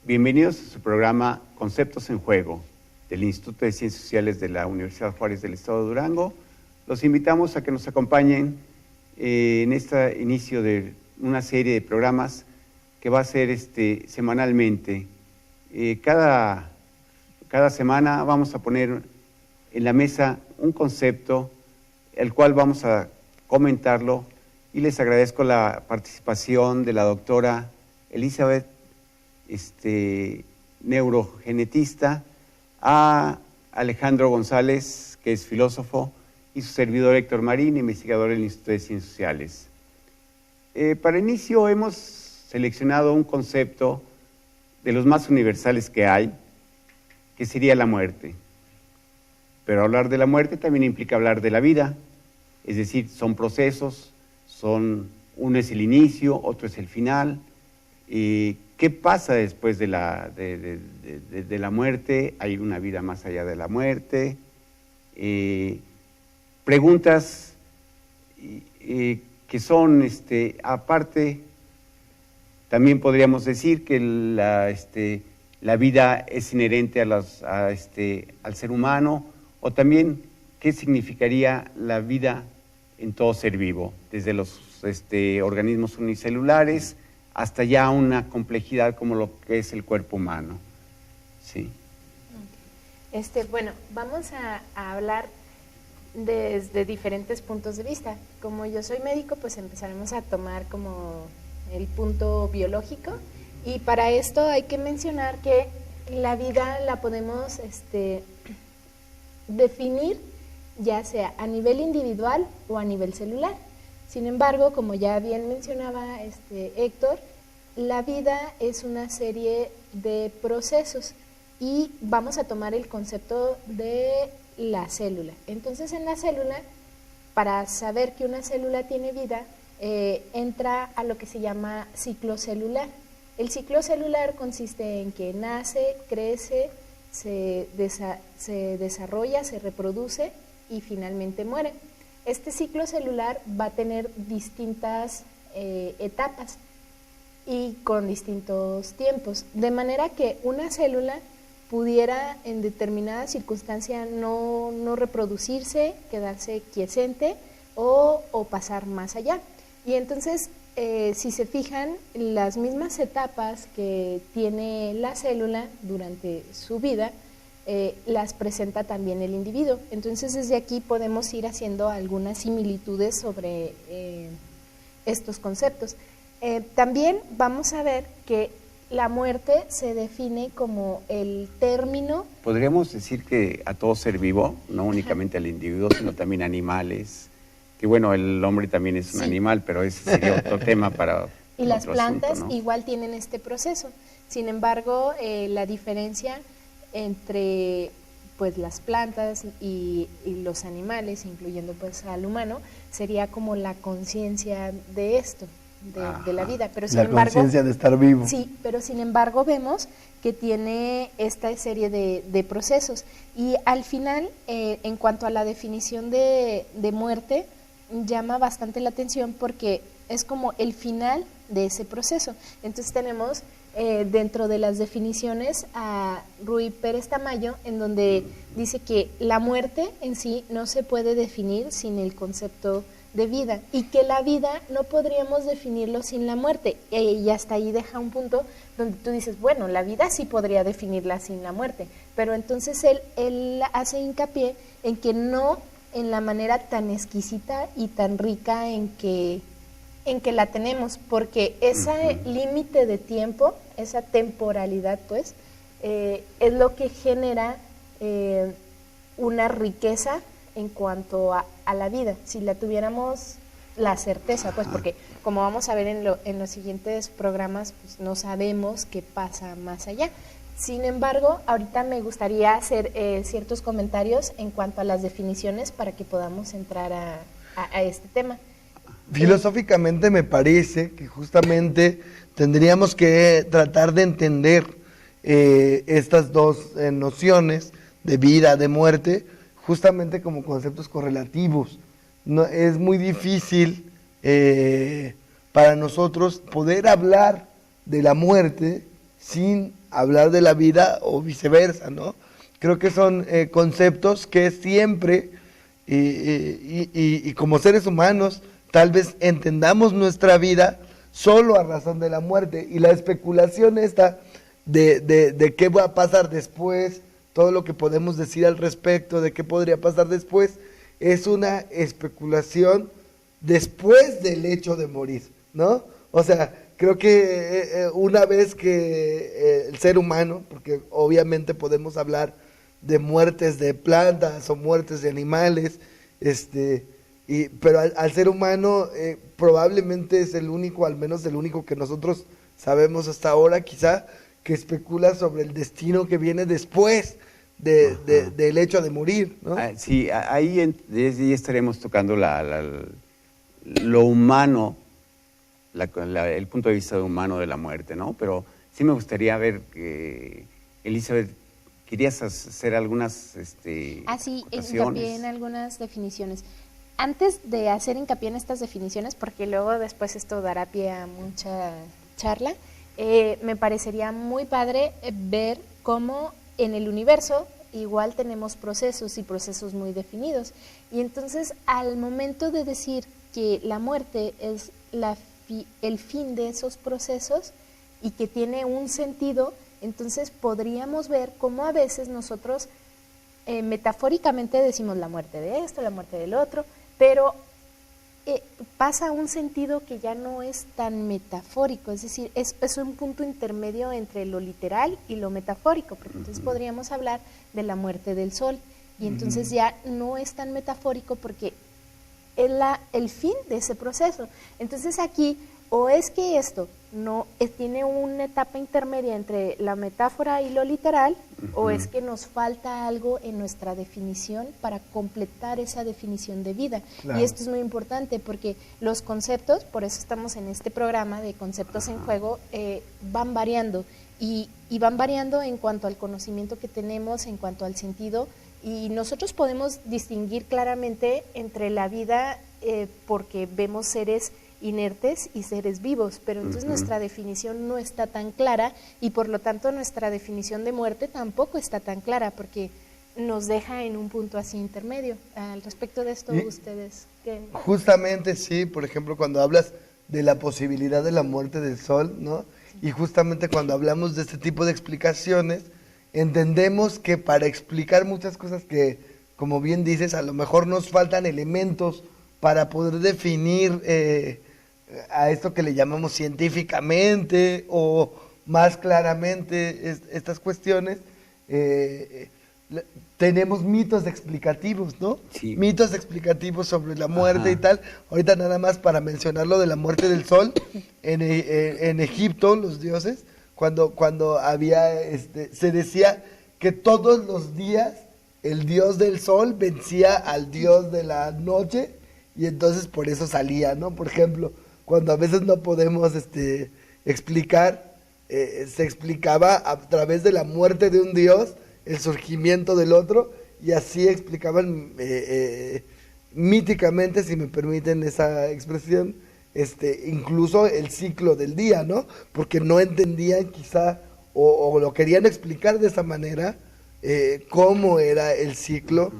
Bienvenidos a su programa Conceptos en Juego del Instituto de Ciencias Sociales de la Universidad Juárez del Estado de Durango. Los invitamos a que nos acompañen en este inicio de una serie de programas que va a ser semanalmente. Cada semana vamos a poner en la mesa un concepto, el cual vamos a comentarlo, y les agradezco la participación de la doctora Elizabeth, neurogenetista, a Alejandro González, que es filósofo, y su servidor Héctor Marín, investigador del Instituto de Ciencias Sociales. Para inicio hemos seleccionado un concepto de los más universales que hay, que sería la muerte. Pero hablar de la muerte también implica hablar de la vida, es decir, son procesos, uno es el inicio, otro es el final. ¿Qué pasa después de la muerte? ¿Hay una vida más allá de la muerte? Preguntas que son, aparte, también podríamos decir que la vida es inherente al ser humano, o también qué significaría la vida en todo ser vivo, desde los organismos unicelulares hasta ya una complejidad como lo que es el cuerpo humano. Sí. Bueno, vamos a hablar desde diferentes puntos de vista. Como yo soy médico, pues empezaremos a tomar como el punto biológico, y para esto hay que mencionar que la vida la podemos definir ya sea a nivel individual o a nivel celular. Sin embargo, como ya bien mencionaba Héctor, la vida es una serie de procesos, y vamos a tomar el concepto de la célula. Entonces, en la célula, para saber que una célula tiene vida, entra a lo que se llama ciclo celular. El ciclo celular consiste en que nace, crece, se desarrolla, se reproduce y finalmente muere. Este ciclo celular va a tener distintas etapas y con distintos tiempos, de manera que una célula pudiera en determinada circunstancia no reproducirse, quedarse quiescente o pasar más allá. Y entonces, si se fijan, las mismas etapas que tiene la célula durante su vida, las presenta también el individuo. Entonces, desde aquí podemos ir haciendo algunas similitudes sobre estos conceptos. También vamos a ver que la muerte se define como el término. Podríamos decir que a todo ser vivo, no únicamente al individuo, sino también animales, que bueno, el hombre también es un animal, pero ese sería otro tema para y las plantas asunto, ¿no? Igual tienen este proceso. Sin embargo, la diferencia entre pues las plantas y los animales, incluyendo pues al humano, sería como la conciencia de esto, de la vida. Pero sin embargo, la conciencia de estar vivo. Sí, pero sin embargo vemos que tiene esta serie de procesos. Y al final, en cuanto a la definición de muerte, llama bastante la atención porque es como el final de ese proceso. Entonces tenemos dentro de las definiciones a Ruy Pérez Tamayo, en donde dice que la muerte en sí no se puede definir sin el concepto de vida, y que la vida no podríamos definirlo sin la muerte. Y hasta ahí deja un punto donde tú dices, bueno, la vida sí podría definirla sin la muerte, pero entonces él hace hincapié en que no en la manera tan exquisita y tan rica en que la tenemos, porque ese límite de tiempo, esa temporalidad, pues, es lo que genera una riqueza en cuanto a la vida. Si la tuviéramos la certeza, pues, porque como vamos a ver en los siguientes programas, pues no sabemos qué pasa más allá. Sin embargo, ahorita me gustaría hacer ciertos comentarios en cuanto a las definiciones para que podamos entrar a este tema. Filosóficamente me parece que justamente tendríamos que tratar de entender estas dos nociones de vida, de muerte, justamente como conceptos correlativos. No, es muy difícil para nosotros poder hablar de la muerte sin hablar de la vida o viceversa, ¿no? Creo que son conceptos que siempre, y como seres humanos, tal vez entendamos nuestra vida solo a razón de la muerte, y la especulación esta de qué va a pasar después, todo lo que podemos decir al respecto de qué podría pasar después, es una especulación después del hecho de morir, ¿no? O sea, creo que una vez que el ser humano, porque obviamente podemos hablar de muertes de plantas o muertes de animales, pero al ser humano probablemente es el único, al menos el único que nosotros sabemos hasta ahora, quizá, que especula sobre el destino que viene después del hecho de morir, ¿no? Sí, ahí estaremos tocando lo humano, el punto de vista humano de la muerte, ¿no? Pero sí me gustaría ver, Elizabeth, querías hacer algunas sí, hincapié en algunas definiciones. Antes de hacer hincapié en estas definiciones, porque luego después esto dará pie a mucha charla, me parecería muy padre ver cómo en el universo igual tenemos procesos y procesos muy definidos. Y entonces al momento de decir que la muerte es el fin de esos procesos y que tiene un sentido, entonces podríamos ver cómo a veces nosotros metafóricamente decimos la muerte de esto, la muerte del otro, pero pasa un sentido que ya no es tan metafórico, es decir, es un punto intermedio entre lo literal y lo metafórico, porque entonces podríamos hablar de la muerte del sol, y entonces ya no es tan metafórico porque es el fin de ese proceso. Entonces aquí, o es que esto no tiene una etapa intermedia entre la metáfora y lo literal, o es que nos falta algo en nuestra definición para completar esa definición de vida. Claro. Y esto es muy importante porque los conceptos, por eso estamos en este programa de conceptos en juego, van variando y van variando en cuanto al conocimiento que tenemos, en cuanto al sentido, y nosotros podemos distinguir claramente entre la vida porque vemos seres inertes y seres vivos, pero entonces nuestra definición no está tan clara y por lo tanto nuestra definición de muerte tampoco está tan clara porque nos deja en un punto así intermedio. Al respecto de esto, ¿ustedes qué? Justamente sí, por ejemplo, cuando hablas de la posibilidad de la muerte del sol, ¿no? Sí. Y justamente cuando hablamos de este tipo de explicaciones, entendemos que para explicar muchas cosas que, como bien dices, a lo mejor nos faltan elementos para poder definir a esto que le llamamos científicamente o más claramente estas cuestiones, tenemos mitos explicativos, ¿no? Sí. Mitos explicativos sobre la muerte y tal. Ahorita nada más para mencionar lo de la muerte del sol, en Egipto, los dioses, cuando había, se decía que todos los días el dios del sol vencía al dios de la noche y entonces por eso salía, ¿no? Por ejemplo, cuando a veces no podemos explicar, se explicaba a través de la muerte de un dios el surgimiento del otro, y así explicaban míticamente, si me permiten esa expresión, incluso el ciclo del día, ¿no? Porque no entendían quizá, o lo querían explicar de esa manera, cómo era el ciclo,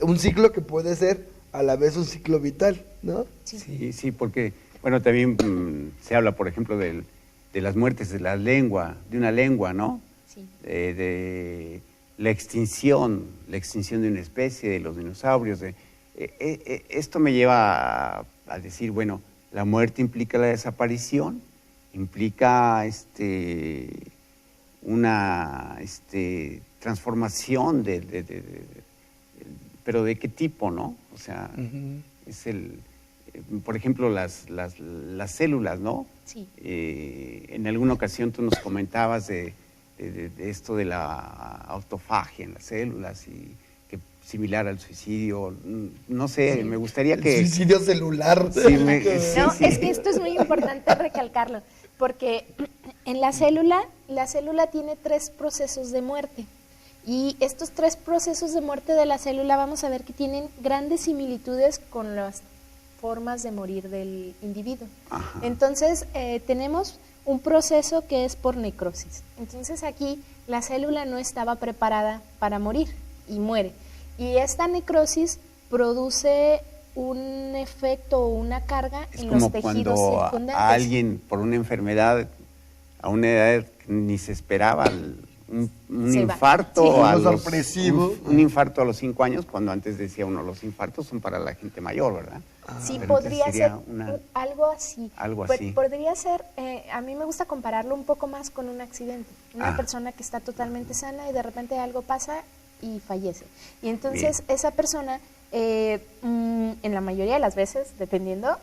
un ciclo que puede ser a la vez un ciclo vital, ¿no? Sí, porque, bueno, también se habla, por ejemplo, de las muertes de la lengua, de una lengua, ¿no? Sí. De la extinción de una especie, de los dinosaurios. Esto me lleva a decir, bueno, la muerte implica la desaparición, implica una transformación pero ¿de qué tipo, no? O sea, por ejemplo, las células, ¿no? Sí. En alguna ocasión tú nos comentabas de esto de la autofagia en las células y que similar al suicidio. No sé, me gustaría que... Suicidio celular. Sí, No, es que esto es muy importante recalcarlo, porque en la célula tiene 3 procesos de muerte. Y estos 3 procesos de muerte de la célula vamos a ver que tienen grandes similitudes con las formas de morir del individuo. Ajá. Entonces, tenemos un proceso que es por necrosis. Entonces aquí la célula no estaba preparada para morir y muere. Y esta necrosis produce un efecto o una carga Es en como los tejidos cuando circundantes. a alguien por una enfermedad, a una edad que ni se esperaba, un Se va. infarto Sí. a Algo los, sorpresivo. un infarto a los 5 años, cuando antes decía uno, los infartos son para la gente mayor, ¿verdad? Sí, Pero podría entonces ser sería algo así. algo así. Podría ser, a mí me gusta compararlo un poco más con un accidente. Una Ah. persona que está totalmente sana y de repente algo pasa y fallece. Y entonces esa persona, en la mayoría de las veces, dependiendo,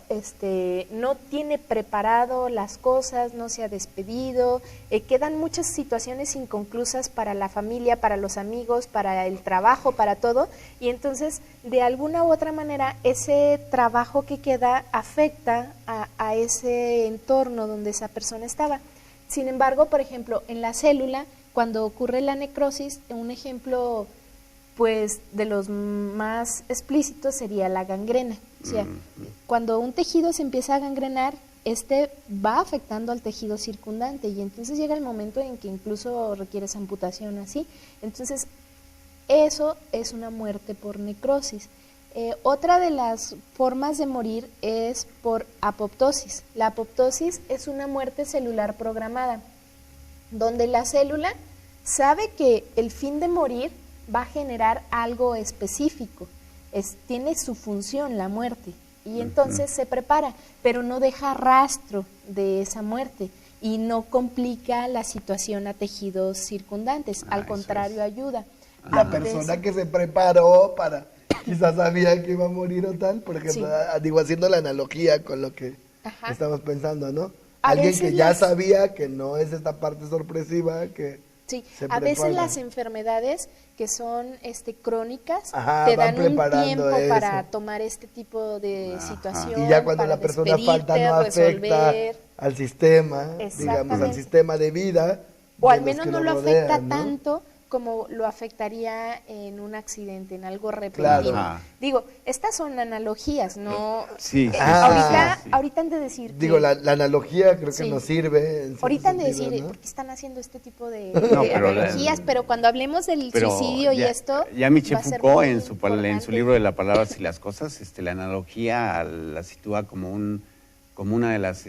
no tiene preparado las cosas, no se ha despedido, quedan muchas situaciones inconclusas para la familia, para los amigos, para el trabajo, para todo, y entonces de alguna u otra manera ese trabajo que queda afecta a ese entorno donde esa persona estaba. Sin embargo, por ejemplo, en la célula, cuando ocurre la necrosis, un ejemplo pues de los más explícitos sería la gangrena. O sea, cuando un tejido se empieza a gangrenar, va afectando al tejido circundante y entonces llega el momento en que incluso requieres amputación así. Entonces, eso es una muerte por necrosis. Otra de las formas de morir es por apoptosis. La apoptosis es una muerte celular programada, donde la célula sabe que el fin de morir va a generar algo específico, tiene su función la muerte, y entonces se prepara, pero no deja rastro de esa muerte y no complica la situación a tejidos circundantes, al contrario ayuda. La persona que se preparó quizás sabía que iba a morir o tal, por ejemplo, Sí. digo, haciendo la analogía con lo que Ajá. estamos pensando, ¿no? A Alguien veces que ya las- sabía que no es esta parte sorpresiva, que Sí, se a veces prepara. las enfermedades que son crónicas Ajá, te van dan un preparando tiempo para eso. tomar este tipo de situación. Y ya cuando para la persona falta despedirte, no afecta resolver. al sistema, digamos, al Exactamente. sistema de vida. O de al los menos que no lo lo afecta rodean, ¿no? tanto como lo afectaría en un accidente, en algo repentino. Claro. Digo, estas son analogías, no... Sí, sí, Ah, ahorita han de decir Digo, que- la analogía creo que Sí. nos sirve. En cierto Ahorita han de sentido, decir, ¿no? ¿por qué están haciendo este tipo de, No, de pero analogías? Pero cuando hablemos del Pero suicidio y ya, esto... ya Michel va a ser Foucault muy en su importante. libro de la palabra y las cosas, la analogía la sitúa como una de las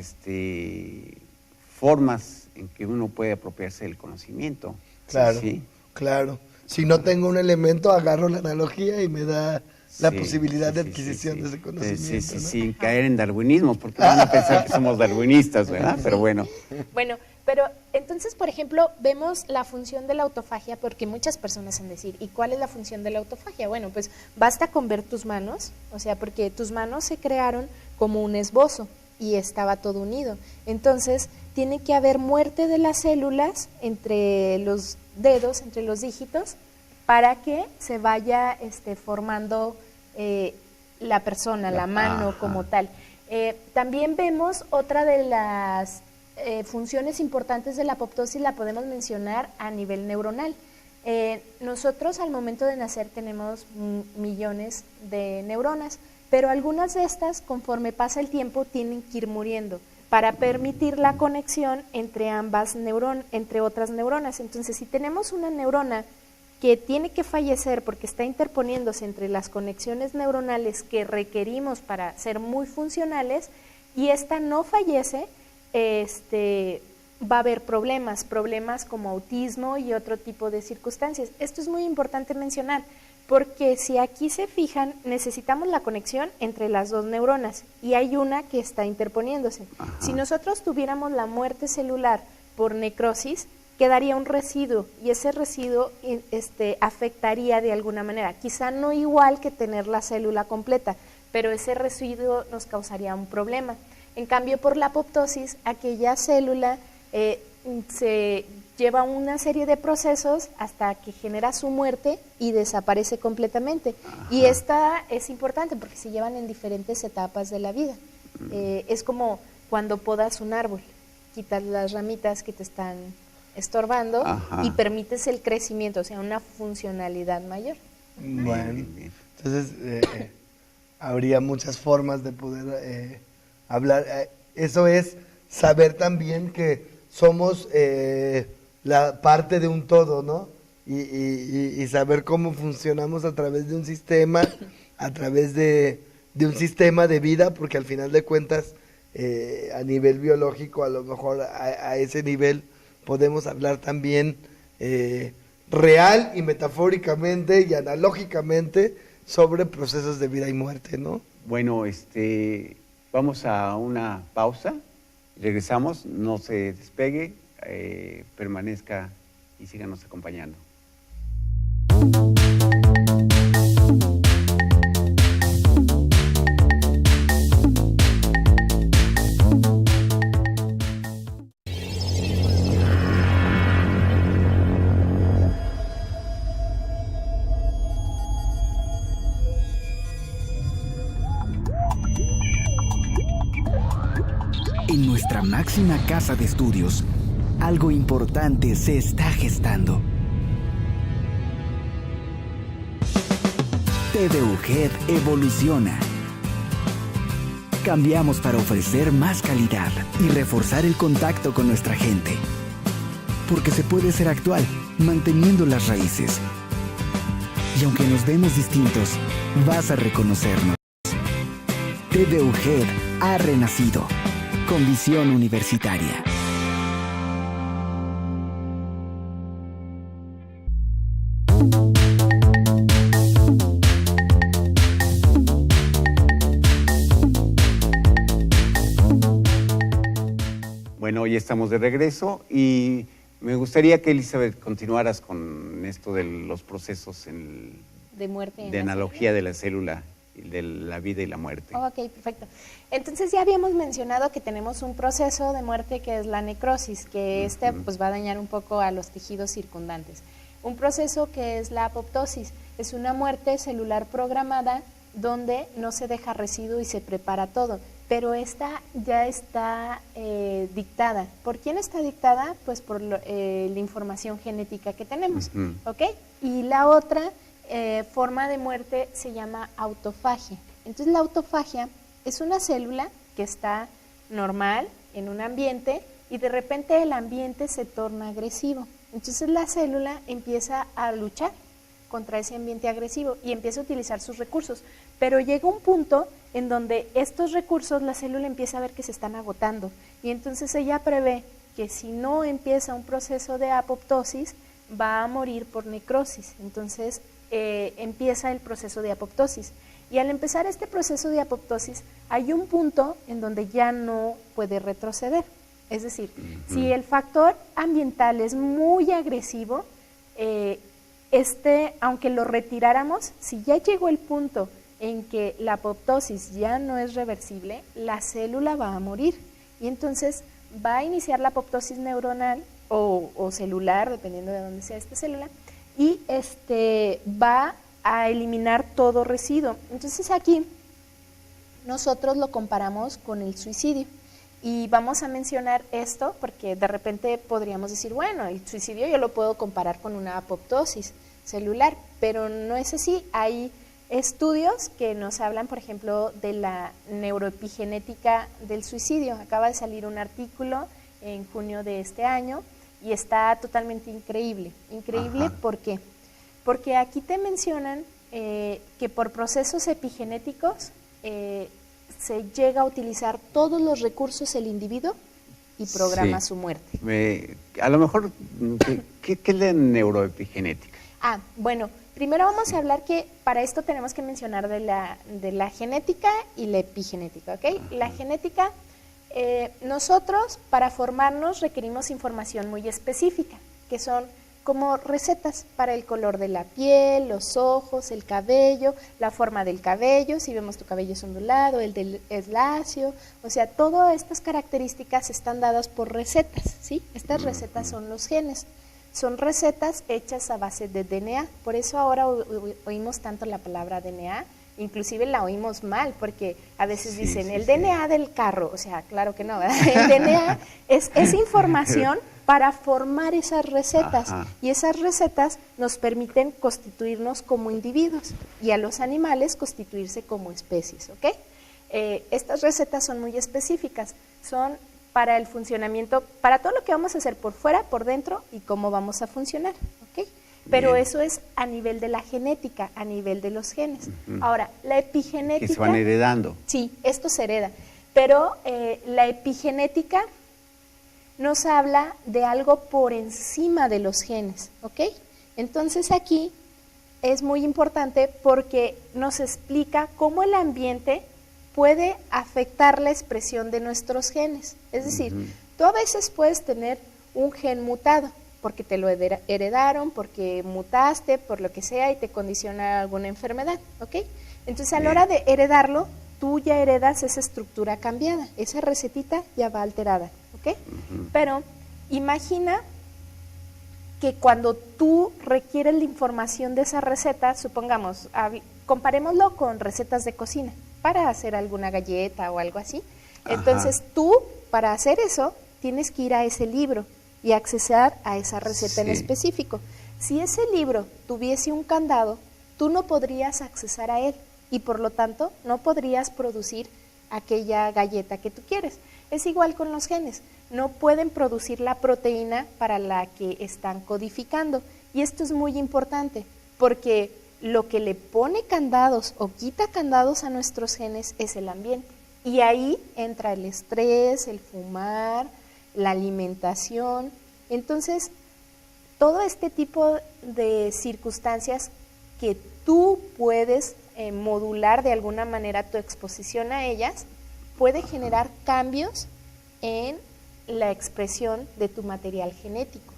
formas en que uno puede apropiarse del conocimiento. Claro, Sí. claro. Si no tengo un elemento, agarro la analogía y me da la Sí, posibilidad de sí, adquisición sí, de ese sí. conocimiento. Sí, ¿no? sin caer en darwinismo, porque van a pensar que somos darwinistas, ¿verdad? Pero bueno. Bueno, pero entonces, por ejemplo, vemos la función de la autofagia, porque muchas personas han de decir, ¿y cuál es la función de la autofagia? Bueno, pues basta con ver tus manos, o sea, porque tus manos se crearon como un esbozo y estaba todo unido. Entonces, tiene que haber muerte de las células entre los dedos, entre los dígitos, para que se vaya formando la persona, la mano Ajá. como tal. También vemos otra de las funciones importantes de la apoptosis, la podemos mencionar a nivel neuronal. Nosotros al momento de nacer tenemos millones de neuronas, pero algunas de estas, conforme pasa el tiempo, tienen que ir muriendo para permitir la conexión entre entre otras neuronas. Entonces, si tenemos una neurona que tiene que fallecer porque está interponiéndose entre las conexiones neuronales que requerimos para ser muy funcionales, y esta no fallece, va a haber problemas como autismo y otro tipo de circunstancias. Esto es muy importante mencionar, porque si aquí se fijan, necesitamos la conexión entre las dos neuronas y hay una que está interponiéndose. Ajá. Si nosotros tuviéramos la muerte celular por necrosis, quedaría un residuo y ese residuo afectaría de alguna manera, quizá no igual que tener la célula completa, pero ese residuo nos causaría un problema. En cambio, por la apoptosis, aquella célula se lleva una serie de procesos hasta que genera su muerte y desaparece completamente. Ajá. Y esta es importante porque se llevan en diferentes etapas de la vida. Es como cuando podas un árbol, quitas las ramitas que te están estorbando. Ajá. Y permites el crecimiento, o sea, una funcionalidad mayor. Bueno, entonces habría muchas formas de poder hablar. Eso es saber también que somos la parte de un todo, ¿no? Y saber cómo funcionamos a través de un sistema, a través de un sistema de vida, porque al final de cuentas, a nivel biológico, a lo mejor a ese nivel podemos hablar también real y metafóricamente y analógicamente sobre procesos de vida y muerte, ¿no? Bueno, vamos a una pausa, regresamos, no se despegue, permanezca y síganos acompañando. En nuestra máxima casa de estudios, algo importante se está gestando. TV UGED evoluciona. Cambiamos para ofrecer más calidad y reforzar el contacto con nuestra gente. Porque se puede ser actual, manteniendo las raíces. Y aunque nos vemos distintos, vas a reconocernos. TV UGED ha renacido. Con visión universitaria. Bueno, hoy estamos de regreso y me gustaría que, Elizabeth, continuaras con esto de los procesos de muerte, de analogía de la célula, de la vida y la muerte. Ok, perfecto. Entonces ya habíamos mencionado que tenemos un proceso de muerte que es la necrosis, que pues va a dañar un poco a los tejidos circundantes. Un proceso que es la apoptosis, es una muerte celular programada donde no se deja residuo y se prepara todo, pero esta ya está dictada. ¿Por quién está dictada? Pues por la información genética que tenemos, ¿ok? Y la otra forma de muerte se llama autofagia. Entonces la autofagia es una célula que está normal en un ambiente y de repente el ambiente se torna agresivo. Entonces la célula empieza a luchar contra ese ambiente agresivo y empieza a utilizar sus recursos. Pero llega un punto en donde estos recursos la célula empieza a ver que se están agotando y entonces ella prevé que si no empieza un proceso de apoptosis va a morir por necrosis. Entonces empieza el proceso de apoptosis. Y al empezar este proceso de apoptosis, hay un punto en donde ya no puede retroceder. Es decir, si el factor ambiental es muy agresivo, aunque lo retiráramos, si ya llegó el punto en que la apoptosis ya no es reversible, la célula va a morir. Y entonces va a iniciar la apoptosis neuronal o celular, dependiendo de dónde sea esta célula, y va a eliminar todo residuo. Entonces aquí nosotros lo comparamos con el suicidio y vamos a mencionar esto porque de repente podríamos decir, bueno, el suicidio yo lo puedo comparar con una apoptosis celular, pero no es así. Hay estudios que nos hablan, por ejemplo, de la neuroepigenética del suicidio. Acaba de salir un artículo en junio de este año y está totalmente increíble. Increíble, ¿por qué? Porque aquí te mencionan que por procesos epigenéticos se llega a utilizar todos los recursos del individuo y programa su muerte. A lo mejor, ¿qué es la neuroepigenética? Bueno, primero vamos a hablar que para esto tenemos que mencionar de la genética y la epigenética, ¿ok? La genética, nosotros para formarnos requerimos información muy específica, que son como recetas para el color de la piel, los ojos, el cabello, la forma del cabello, si vemos tu cabello es ondulado, es lacio, o sea, todas estas características están dadas por recetas, ¿sí? Estas recetas son los genes, son recetas hechas a base de DNA, por eso ahora oímos tanto la palabra DNA, inclusive la oímos mal, porque a veces dicen el DNA del carro, o sea, claro que no, ¿verdad? El DNA es información para formar esas recetas, y esas recetas nos permiten constituirnos como individuos y a los animales constituirse como especies, ¿ok? Estas recetas son muy específicas, son para el funcionamiento, para todo lo que vamos a hacer por fuera, por dentro y cómo vamos a funcionar, ¿ok? Pero bien, eso es a nivel de la genética, a nivel de los genes. Ahora, la epigenética... Que se van heredando. Sí, esto se hereda, pero la epigenética nos habla de algo por encima de los genes, ¿ok? Entonces aquí es muy importante porque nos explica cómo el ambiente puede afectar la expresión de nuestros genes. Es decir, tú a veces puedes tener un gen mutado, porque te lo heredaron, porque mutaste, por lo que sea, y te condiciona alguna enfermedad, ¿ok? Entonces, a la hora de heredarlo, tú ya heredas esa estructura cambiada, esa recetita ya va alterada, ¿ok? Pero imagina que cuando tú requieres la información de esa receta, supongamos, comparémoslo con recetas de cocina, para hacer alguna galleta o algo así. Entonces, tú, para hacer eso, tienes que ir a ese libro y accesar a esa receta en específico. Si ese libro tuviese un candado, tú no podrías accesar a él y por lo tanto no podrías producir aquella galleta que tú quieres. Es igual con los genes, no pueden producir la proteína para la que están codificando y esto es muy importante porque lo que le pone candados o quita candados a nuestros genes es el ambiente y ahí entra el estrés, el fumar, la alimentación. Entonces, todo este tipo de circunstancias que tú puedes modular de alguna manera tu exposición a ellas, puede generar cambios en la expresión de tu material genético.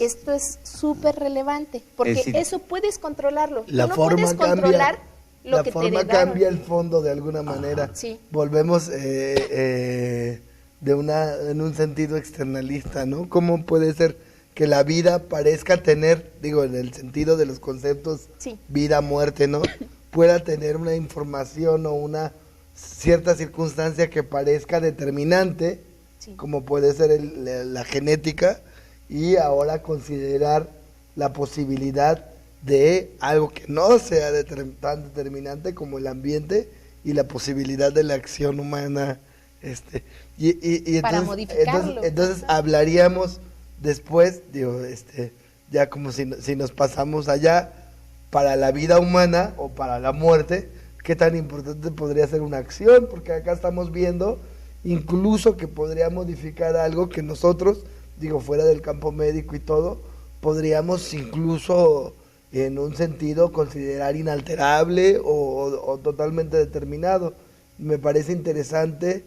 Esto es súper relevante, porque eso puedes controlarlo. La tú no forma puedes controlar lo que te heredaron. La forma cambia el fondo de alguna manera. Sí. Volvemos en un sentido externalista, ¿no? ¿Cómo puede ser que la vida parezca tener, digo, en el sentido de los conceptos vida, muerte, ¿no? Pueda tener una información o una cierta circunstancia que parezca determinante, como puede ser la genética, y ahora considerar la posibilidad de algo que no sea tan determinante como el ambiente y la posibilidad de la acción humana. Y para entonces, modificarlo. Entonces hablaríamos después, digo, ya como si nos pasamos allá, para la vida humana o para la muerte, qué tan importante podría ser una acción, porque acá estamos viendo incluso que podría modificar algo que nosotros, digo, fuera del campo médico y todo, podríamos incluso en un sentido considerar inalterable o totalmente determinado. Me parece interesante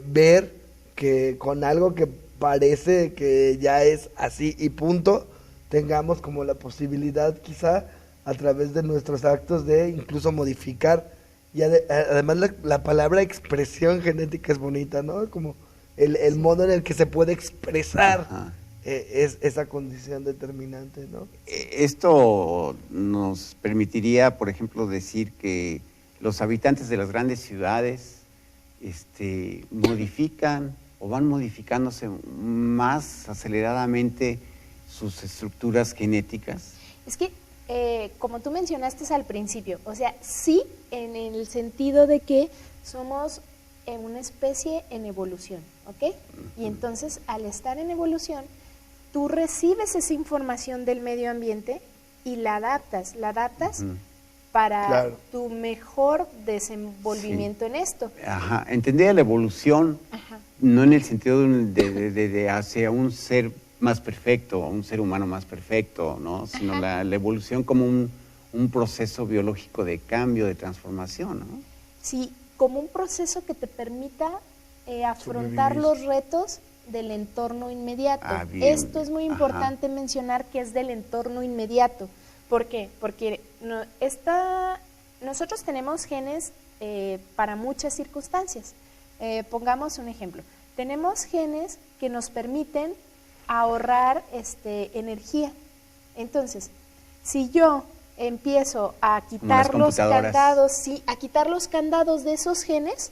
ver que con algo que parece que ya es así y punto, tengamos como la posibilidad quizá a través de nuestros actos de incluso modificar. Y además la palabra expresión genética es bonita, ¿no? Como el modo en el que se puede expresar es esa condición determinante, ¿no? Esto nos permitiría, por ejemplo, decir que los habitantes de las grandes ciudades modifican o van modificándose más aceleradamente sus estructuras genéticas. Es que, como tú mencionaste al principio, o sea, sí en el sentido de que somos una especie en evolución, ¿ok? Y entonces, al estar en evolución, tú recibes esa información del medio ambiente y la adaptas para tu mejor desenvolvimiento en esto. Entendía la evolución, no en el sentido de hacia un ser más perfecto, un ser humano más perfecto, ¿no? Sino la evolución como un proceso biológico de cambio, de transformación, ¿no? Sí, como un proceso que te permita afrontar los retos del entorno inmediato. Bien. Esto es muy importante mencionar que es del entorno inmediato. ¿Por qué? Porque nosotros tenemos genes para muchas circunstancias. Pongamos un ejemplo. Tenemos genes que nos permiten ahorrar energía. Entonces, si yo empiezo a quitar los candados, a quitar los candados de esos genes,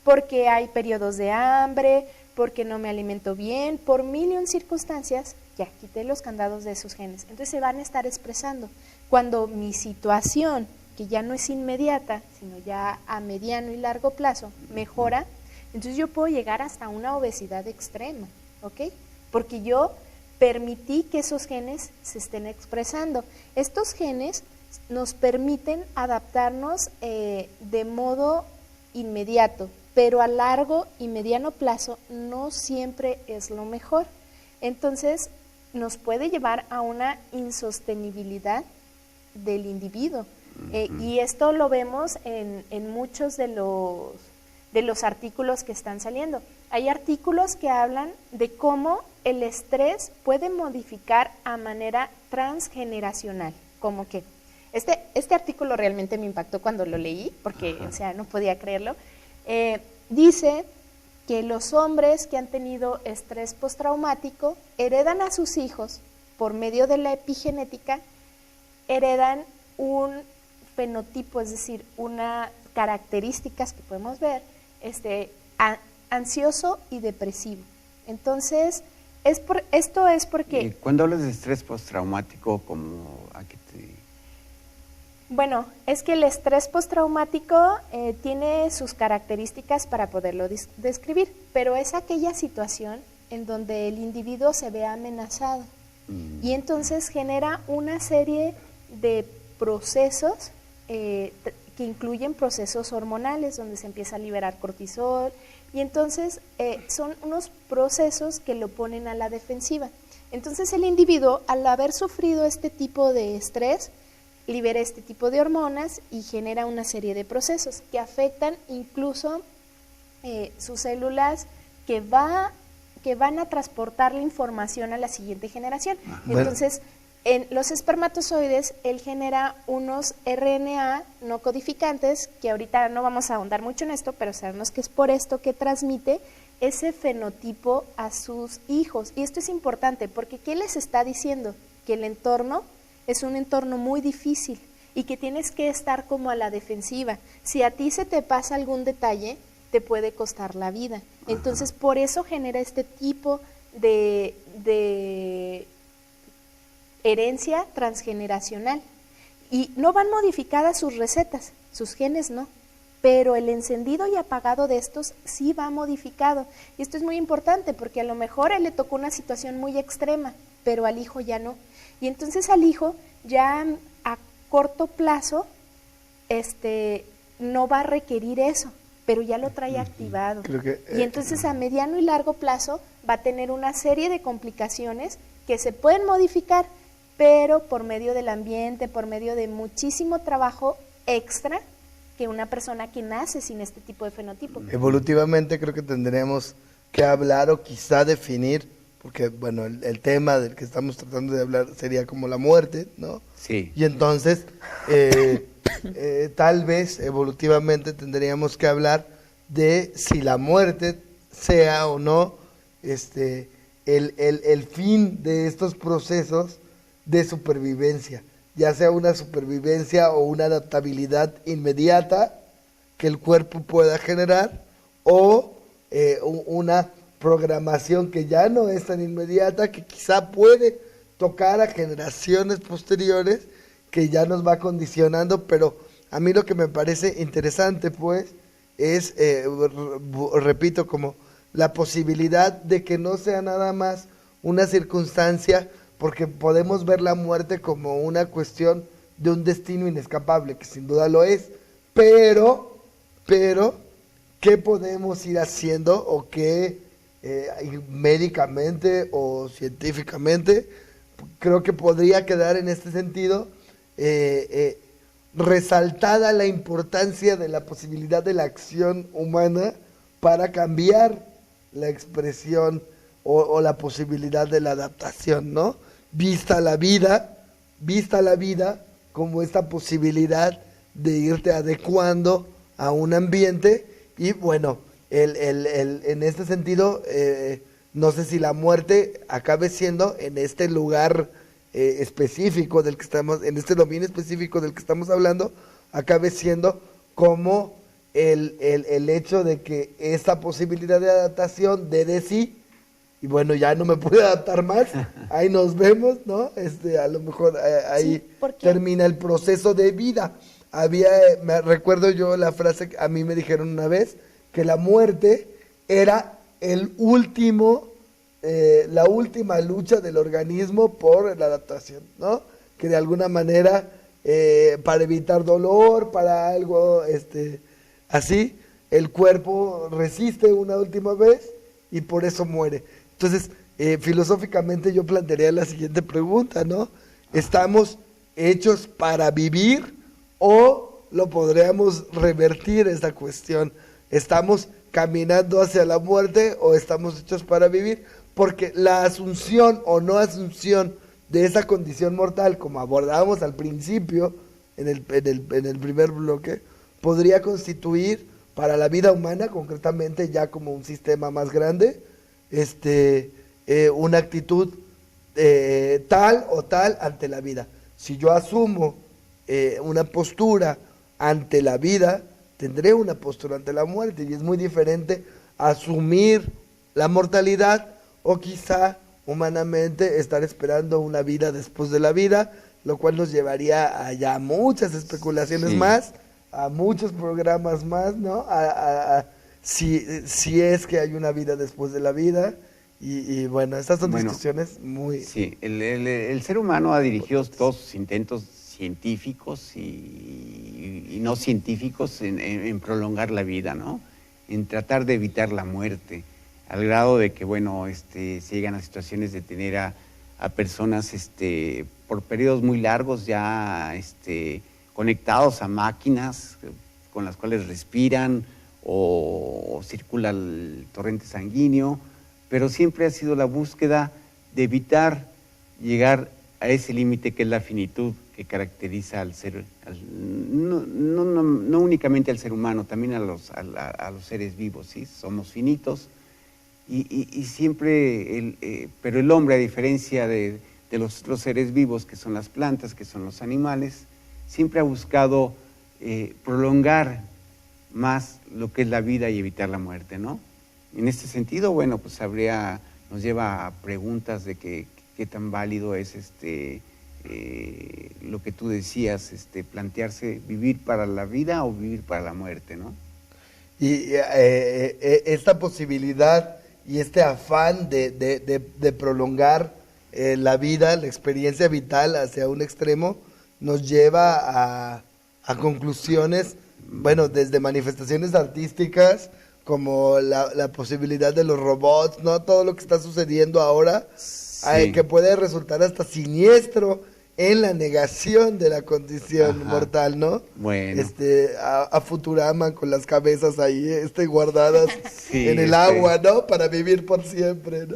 porque hay periodos de hambre, porque no me alimento bien, por mil y un circunstancias, ya quité los candados de esos genes. Entonces se van a estar expresando. Cuando mi situación, que ya no es inmediata, sino ya a mediano y largo plazo, mejora, entonces yo puedo llegar hasta una obesidad extrema, ¿ok? Porque yo permití que esos genes se estén expresando. Estos genes nos permiten adaptarnos de modo inmediato, pero a largo y mediano plazo no siempre es lo mejor. Entonces, nos puede llevar a una insostenibilidad del individuo. Y esto lo vemos en muchos de los artículos que están saliendo. Hay artículos que hablan de cómo el estrés puede modificar a manera transgeneracional. Como que este artículo realmente me impactó cuando lo leí, porque no podía creerlo. Dice que los hombres que han tenido estrés postraumático heredan a sus hijos, por medio de la epigenética, heredan un fenotipo, es decir, unas características que podemos ver, ansioso y depresivo. Entonces, esto es porque... Cuando hablas de estrés postraumático, ¿a qué te...? Bueno, es que el estrés postraumático tiene sus características para poderlo describir, pero es aquella situación en donde el individuo se ve amenazado y entonces genera una serie de procesos que incluyen procesos hormonales, donde se empieza a liberar cortisol, y entonces son unos procesos que lo ponen a la defensiva. Entonces el individuo, al haber sufrido este tipo de estrés, libera este tipo de hormonas y genera una serie de procesos que afectan incluso sus células que van a transportar la información a la siguiente generación. Entonces, en los espermatozoides, él genera unos RNA no codificantes, que ahorita no vamos a ahondar mucho en esto, pero sabemos que es por esto que transmite ese fenotipo a sus hijos. Y esto es importante, porque ¿qué les está diciendo? Que el entorno es un entorno muy difícil y que tienes que estar como a la defensiva. Si a ti se te pasa algún detalle, te puede costar la vida. Entonces, por eso genera este tipo de herencia transgeneracional. Y no van modificadas sus recetas, sus genes no, pero el encendido y apagado de estos sí va modificado. Y esto es muy importante porque a lo mejor a él le tocó una situación muy extrema, pero al hijo ya no. Y entonces al hijo ya a corto plazo no va a requerir eso, pero ya lo trae activado. Y entonces a mediano y largo plazo va a tener una serie de complicaciones que se pueden modificar, pero por medio del ambiente, por medio de muchísimo trabajo extra que una persona que nace sin este tipo de fenotipo. Evolutivamente creo que tendremos que hablar o quizá definir, porque bueno, el tema del que estamos tratando de hablar sería como la muerte, ¿no? Sí. Y entonces, tal vez evolutivamente tendríamos que hablar de si la muerte sea o no el fin de estos procesos de supervivencia, ya sea una supervivencia o una adaptabilidad inmediata que el cuerpo pueda generar, o una programación que ya no es tan inmediata, que quizá puede tocar a generaciones posteriores, que ya nos va condicionando. Pero a mí lo que me parece interesante pues es, repito, como la posibilidad de que no sea nada más una circunstancia, porque podemos ver la muerte como una cuestión de un destino inescapable, que sin duda lo es, pero ¿qué podemos ir haciendo o qué médicamente o científicamente? Creo que podría quedar en este sentido resaltada la importancia de la posibilidad de la acción humana para cambiar la expresión o la posibilidad de la adaptación, ¿no? Vista la vida como esta posibilidad de irte adecuando a un ambiente y bueno, en este sentido, no sé si la muerte acabe siendo en este lugar específico del que estamos, en este dominio específico del que estamos hablando, acabe siendo como el hecho de que esta posibilidad de adaptación de sí, y bueno, ya no me pude adaptar más, ahí nos vemos, ¿no? A lo mejor ahí Sí, termina el proceso de vida. Me recuerdo yo la frase que a mí me dijeron una vez, que la muerte era la última lucha del organismo por la adaptación, ¿no? Que de alguna manera, para evitar dolor, para algo así, el cuerpo resiste una última vez y por eso muere. Entonces, filosóficamente yo plantearía la siguiente pregunta, ¿no? ¿Estamos hechos para vivir o lo podríamos revertir esta cuestión? ¿Estamos caminando hacia la muerte o estamos hechos para vivir? Porque la asunción o no asunción de esa condición mortal, como abordábamos al principio, en el primer bloque, podría constituir para la vida humana, concretamente ya como un sistema más grande, una actitud tal o tal ante la vida. Si yo asumo una postura ante la vida, tendré una postura ante la muerte, y es muy diferente asumir la mortalidad o quizá humanamente estar esperando una vida después de la vida, lo cual nos llevaría a ya muchas especulaciones más, a muchos programas más, ¿no? Si es que hay una vida después de la vida, y bueno, estas son discusiones muy... Sí, el ser humano ha dirigido todos sus intentos científicos y no científicos en prolongar la vida, ¿no? En tratar de evitar la muerte, al grado de que, bueno, se llegan a situaciones de tener a personas por periodos muy largos ya conectados a máquinas con las cuales respiran o circula el torrente sanguíneo, pero siempre ha sido la búsqueda de evitar llegar a ese límite que es la finitud que caracteriza al ser, no únicamente al ser humano, también a los seres vivos, ¿sí? Somos finitos y siempre, pero el hombre, a diferencia de los otros seres vivos, que son las plantas, que son los animales, siempre ha buscado prolongar más lo que es la vida y evitar la muerte, ¿no? En este sentido, bueno, pues nos lleva a preguntas de qué tan válido es lo que tú decías, plantearse vivir para la vida o vivir para la muerte, ¿no? Y esta posibilidad y este afán de prolongar la vida, la experiencia vital hacia un extremo, nos lleva a conclusiones, bueno, desde manifestaciones artísticas, como la posibilidad de los robots, ¿no? Todo lo que está sucediendo ahora, sí, que puede resultar hasta siniestro en la negación de la condición mortal, ¿no? Bueno. A Futurama con las cabezas ahí, guardadas sí, en el agua, ¿no? Para vivir por siempre, ¿no?